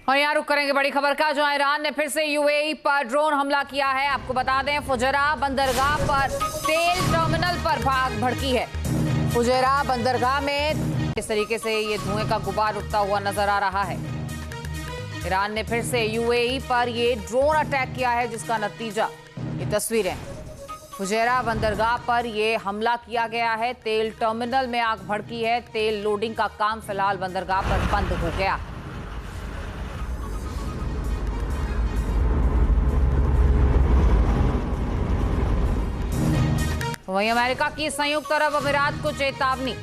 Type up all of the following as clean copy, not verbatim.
और यहाँ रुक करेंगे बड़ी खबर का, जहां ईरान ने फिर से यूएई पर ड्रोन हमला किया है। आपको बता दें, फुजैरा बंदरगाह पर तेल टर्मिनल पर आग भड़की है। फुजैरा बंदरगाह में इस तरीके से ये धुएं का गुबार उठता हुआ नजर आ रहा है। ईरान ने फिर से यूएई पर ये ड्रोन अटैक किया है, जिसका नतीजा ये तस्वीरें। फुजैरा बंदरगाह पर ये हमला किया गया है। तेल टर्मिनल में आग भड़की है। तेल लोडिंग का काम फिलहाल बंदरगाह पर बंद हो गया। वहीं अमेरिका की संयुक्त अरब अमीरात को चेतावनी,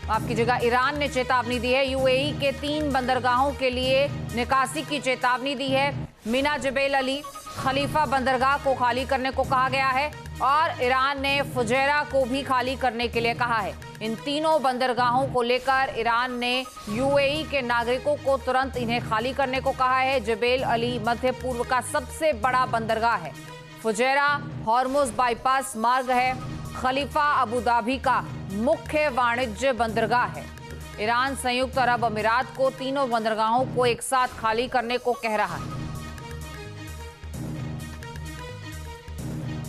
माफ कीजिएगा, ईरान ने चेतावनी दी है। यूएई के 3 बंदरगाहों के लिए निकासी की चेतावनी दी है। मीना जबेल अली, खलीफा बंदरगाह को खाली करने को कहा गया है और ईरान ने फुजैरा को भी खाली करने के लिए कहा है। इन तीनों बंदरगाहों को लेकर ईरान ने यूएई के नागरिकों को तुरंत इन्हें खाली करने को कहा है। जबेल अली मध्य पूर्व का सबसे बड़ा बंदरगाह है। फुजैरा हॉर्मुज बाईपास मार्ग है। खलीफा अबू धाबी का मुख्य वाणिज्य बंदरगाह है। ईरान संयुक्त अरब अमीरात को तीनों बंदरगाहों को एक साथ खाली करने को कह रहा है।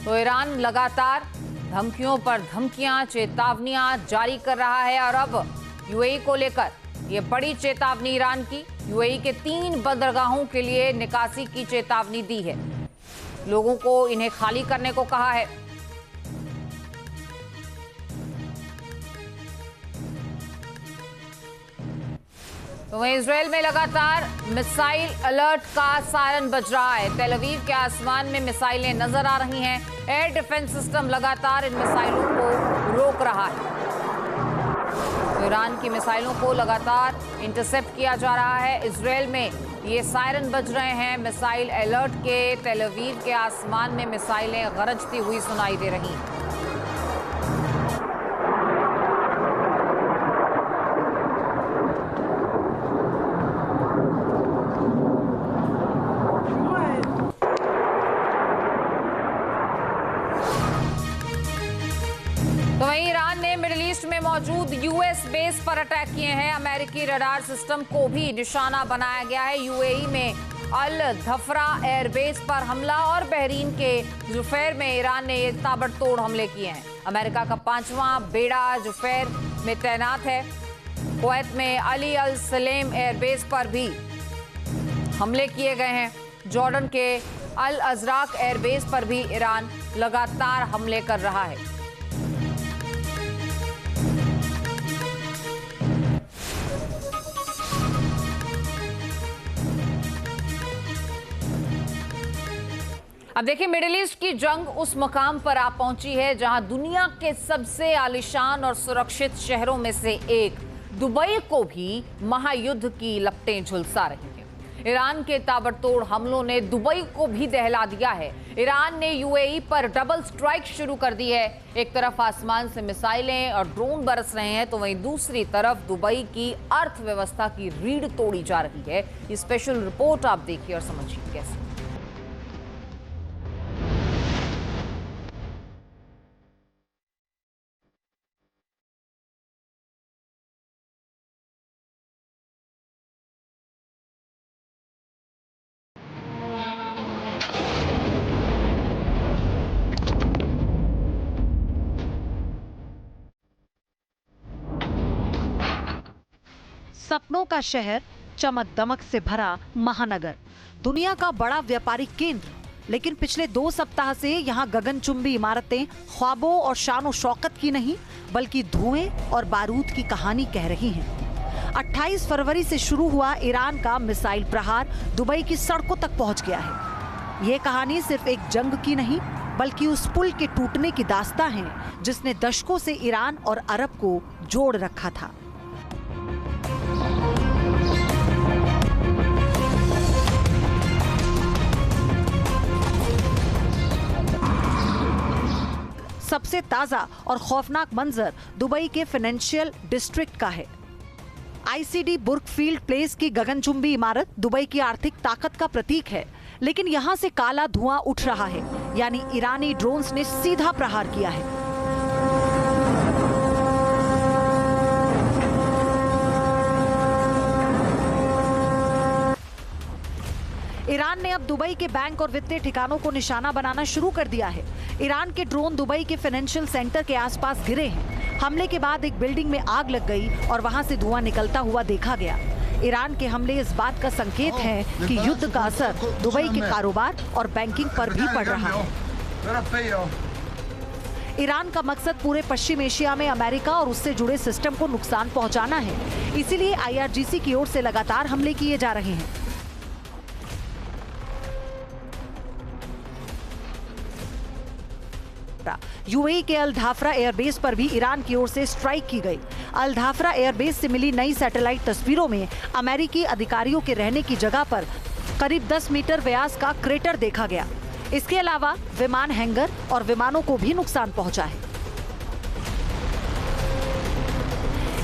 तो ईरान लगातार धमकियों पर धमकियां, चेतावनियां जारी कर रहा है और अब यूएई को लेकर यह बड़ी चेतावनी ईरान की। यूएई के 3 बंदरगाहों के लिए निकासी की चेतावनी दी है। लोगों को इन्हें खाली करने को कहा है। तो वहीं इजराइल में लगातार मिसाइल अलर्ट का सायरन बज रहा है। तेल अवीव के आसमान में मिसाइलें नजर आ रही हैं। एयर डिफेंस सिस्टम लगातार इन मिसाइलों को रोक रहा है। तो ईरान की मिसाइलों को लगातार इंटरसेप्ट किया जा रहा है। इजराइल में ये सायरन बज रहे हैं मिसाइल अलर्ट के। तेल अवीव के आसमान में मिसाइलें गरजती हुई सुनाई दे रही हैं। तो वहीं ईरान ने मिडिल ईस्ट में मौजूद यूएस बेस पर अटैक किए हैं। अमेरिकी रडार सिस्टम को भी निशाना बनाया गया है। यूएई में अल धफरा एयरबेस पर हमला और बहरीन के जुफैर में ईरान ने ये ताबड़तोड़ हमले किए हैं। अमेरिका का 5वां बेड़ा जुफैर में तैनात है। कुवैत में अली अल सलेम एयरबेस पर भी हमले किए गए हैं। जॉर्डन के अल अजराक एयरबेस पर भी ईरान लगातार हमले कर रहा है। अब देखिए, मिडिल ईस्ट की जंग उस मकाम पर आ पहुंची है जहां दुनिया के सबसे आलीशान और सुरक्षित शहरों में से एक दुबई को भी महायुद्ध की लपटें झुलसा रही हैं। ईरान के ताबड़तोड़ हमलों ने दुबई को भी दहला दिया है। ईरान ने यूएई पर डबल स्ट्राइक शुरू कर दी है। एक तरफ आसमान से मिसाइलें और ड्रोन बरस रहे हैं, तो वहीं दूसरी तरफ दुबई की अर्थव्यवस्था की रीढ़ तोड़ी जा रही है। ये स्पेशल रिपोर्ट आप देखिए और समझिए कैसे। सपनों का शहर, चमक दमक से भरा महानगर, दुनिया का बड़ा व्यापारिक केंद्र। लेकिन पिछले 2 सप्ताह से यहाँ गगनचुंबी इमारतें ख्वाबों और शान शौकत की नहीं, बल्कि धुएं और बारूद की कहानी कह रही हैं। 28 फरवरी से शुरू हुआ ईरान का मिसाइल प्रहार दुबई की सड़कों तक पहुंच गया है। ये कहानी सिर्फ एक जंग की नहीं, बल्कि उस पुल के टूटने की दास्तां है जिसने दशकों से ईरान और अरब को जोड़ रखा था। सबसे ताजा और खौफनाक मंजर दुबई के फाइनेंशियल डिस्ट्रिक्ट का है। आईसीडी बुर्कफील्ड प्लेस की गगनचुंबी इमारत दुबई की आर्थिक ताकत का प्रतीक है, लेकिन यहां से काला धुआं उठ रहा है, यानी ईरानी ड्रोन्स ने सीधा प्रहार किया है। ईरान ने अब दुबई के बैंक और वित्तीय ठिकानों को निशाना बनाना शुरू कर दिया है। ईरान के ड्रोन दुबई के फाइनेंशियल सेंटर के आसपास गिरे हैं। हमले के बाद एक बिल्डिंग में आग लग गई और वहां से धुआं निकलता हुआ देखा गया। ईरान के हमले इस बात का संकेत है कि युद्ध का असर दुबई के कारोबार और बैंकिंग पर भी पड़ रहा है। ईरान का मकसद पूरे पश्चिम एशिया में अमेरिका और उससे जुड़े सिस्टम को नुकसान पहुंचाना है। इसीलिए IRGC की ओर से लगातार हमले किए जा रहे हैं। UAE के अल धाफरा एयरबेस पर भी ईरान की ओर से स्ट्राइक की गई। अल धाफरा एयरबेस से मिली नई सैटेलाइट तस्वीरों में अमेरिकी अधिकारियों के रहने की जगह पर करीब 10 मीटर व्यास का क्रेटर देखा गया। इसके अलावा विमान हैंगर और विमानों को भी नुकसान पहुंचा है।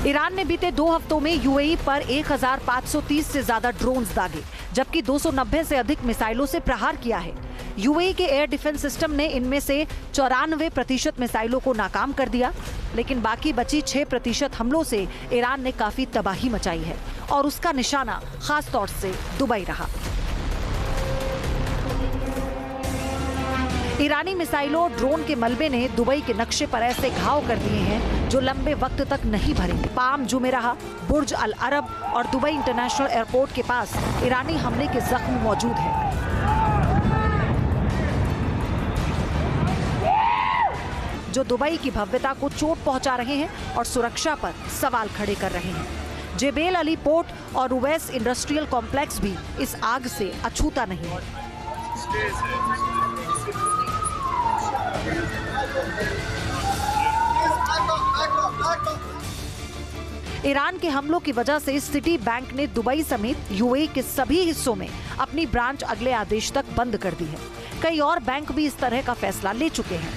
ईरान ने बीते 2 हफ्तों में UAE पर 1530 से ज्यादा ड्रोन्स दागे, जबकि 290 से अधिक मिसाइलों से प्रहार किया है। UAE के एयर डिफेंस सिस्टम ने इनमें से 94% मिसाइलों को नाकाम कर दिया, लेकिन बाकी बची 6% हमलों से ईरान ने काफी तबाही मचाई है और उसका निशाना खास तौर से दुबई रहा। ईरानी मिसाइलों और ड्रोन के मलबे ने दुबई के नक्शे पर ऐसे घाव कर दिए हैं जो लंबे वक्त तक नहीं भरेंगे। पाम जुमेराह, बुर्ज अल अरब और दुबई इंटरनेशनल एयरपोर्ट के पास ईरानी हमले के जख्म मौजूद हैं। जो दुबई की भव्यता को चोट पहुंचा रहे हैं और सुरक्षा पर सवाल खड़े कर रहे हैं। जेबेल अली पोर्ट और रुवैस इंडस्ट्रियल कॉम्प्लेक्स भी इस आग से अछूता नहीं है। ईरान के हमलों की वजह से सिटी बैंक ने दुबई समेत UAE के सभी हिस्सों में अपनी ब्रांच अगले आदेश तक बंद कर दी है। कई और बैंक भी इस तरह का फैसला ले चुके हैं।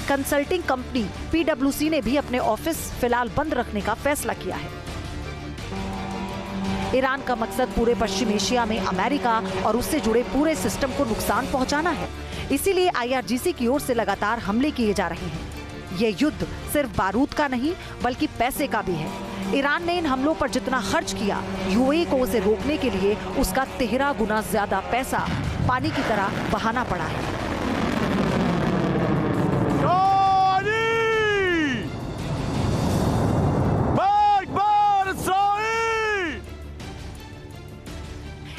कंसल्टिंग कंपनी PwC ने भी अपने ऑफिस फिलहाल बंद रखने का फैसला किया है। ईरान का मकसद पूरे पश्चिम एशिया में अमेरिका और उससे जुड़े पूरे सिस्टम को नुकसान पहुंचाना है। इसीलिए IRGC की ओर से लगातार हमले किए जा रहे हैं। ये युद्ध सिर्फ बारूद का नहीं बल्कि पैसे का भी है। ईरान ने इन हमलों पर जितना खर्च किया, UAE को उसे रोकने के लिए उसका 13 गुना ज्यादा पैसा पानी की तरह बहाना पड़ा है।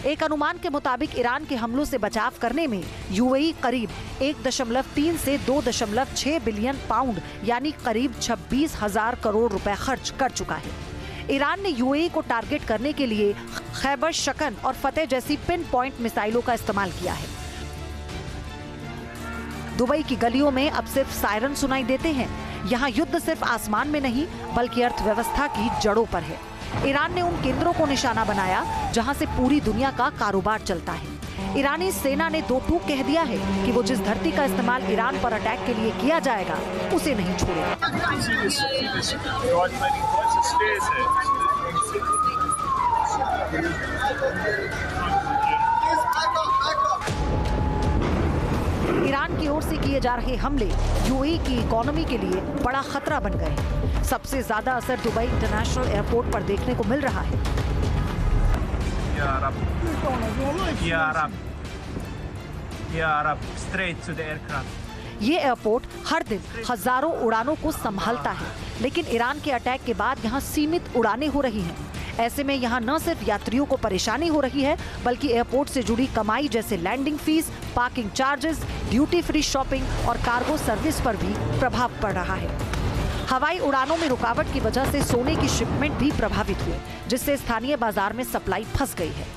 एक अनुमान के मुताबिक ईरान के हमलों से बचाव करने में UAE करीब 1.3 से 2.6 बिलियन पाउंड यानी करीब 26,000 करोड़ रुपए खर्च कर चुका है। ईरान ने UAE को टारगेट करने के लिए खैबर शकन और फतेह जैसी पिन पॉइंट मिसाइलों का इस्तेमाल किया है। दुबई की गलियों में अब सिर्फ सायरन सुनाई देते हैं। यहाँ युद्ध सिर्फ आसमान में नहीं बल्कि अर्थव्यवस्था की जड़ों पर है। ईरान ने उन केंद्रों को निशाना बनाया जहां से पूरी दुनिया का कारोबार चलता है। ईरानी सेना ने 2 टूक कह दिया है कि वो जिस धरती का इस्तेमाल ईरान पर अटैक के लिए किया जाएगा उसे नहीं छोड़ेगा। ईरान की ओर से किए जा रहे हमले UAE की इकोनॉमी के लिए बड़ा खतरा बन गए हैं। सबसे ज्यादा असर दुबई इंटरनेशनल एयरपोर्ट पर देखने को मिल रहा है। ये एयरपोर्ट हर दिन हजारों उड़ानों को संभालता है, लेकिन ईरान के अटैक के बाद यहाँ सीमित उड़ानें हो रही हैं। ऐसे में यहाँ न सिर्फ यात्रियों को परेशानी हो रही है बल्कि एयरपोर्ट से जुड़ी कमाई जैसे landing fees, parking charges, duty free shopping और कार्गो सर्विस पर भी प्रभाव पड़ रहा है। हवाई उड़ानों में रुकावट की वजह से सोने की शिपमेंट भी प्रभावित हुई, जिससे स्थानीय बाजार में सप्लाई फंस गई है।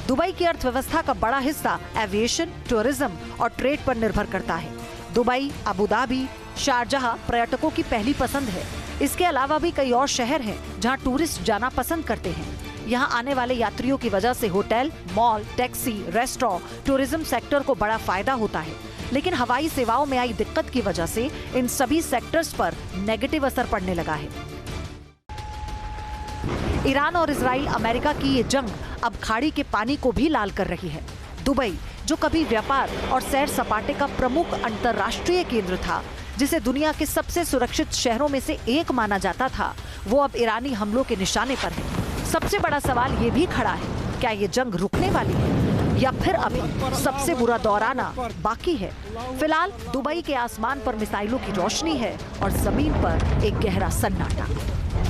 दुबई की अर्थव्यवस्था का बड़ा हिस्सा एविएशन, टूरिज्म और ट्रेड पर निर्भर करता है। दुबई, अबू धाबी, शारजाह पर्यटकों की पहली पसंद है। इसके अलावा भी कई और शहर हैं जहां टूरिस्ट जाना पसंद करते हैं। यहाँ आने वाले यात्रियों की वजह से hotel, mall, taxi, restaurant, tourism sector को बड़ा फायदा होता है। लेकिन हवाई सेवाओं में आई दिक्कत की वजह से इन सभी सेक्टर्स पर नेगेटिव असर पड़ने लगा है। ईरान और इजराइल अमेरिका की ये जंग अब खाड़ी के पानी को भी लाल कर रही है। दुबई, जो कभी व्यापार और सैर सपाटे का प्रमुख अंतर्राष्ट्रीय केंद्र था, जिसे दुनिया के सबसे सुरक्षित शहरों में से एक माना जाता था, वो अब ईरानी हमलों के निशाने पर है। सबसे बड़ा सवाल ये भी खड़ा है, क्या ये जंग रुकने वाली है या फिर अभी सबसे बुरा दौर आना बाकी है? फिलहाल दुबई के आसमान पर मिसाइलों की रोशनी है और जमीन पर एक गहरा सन्नाटा।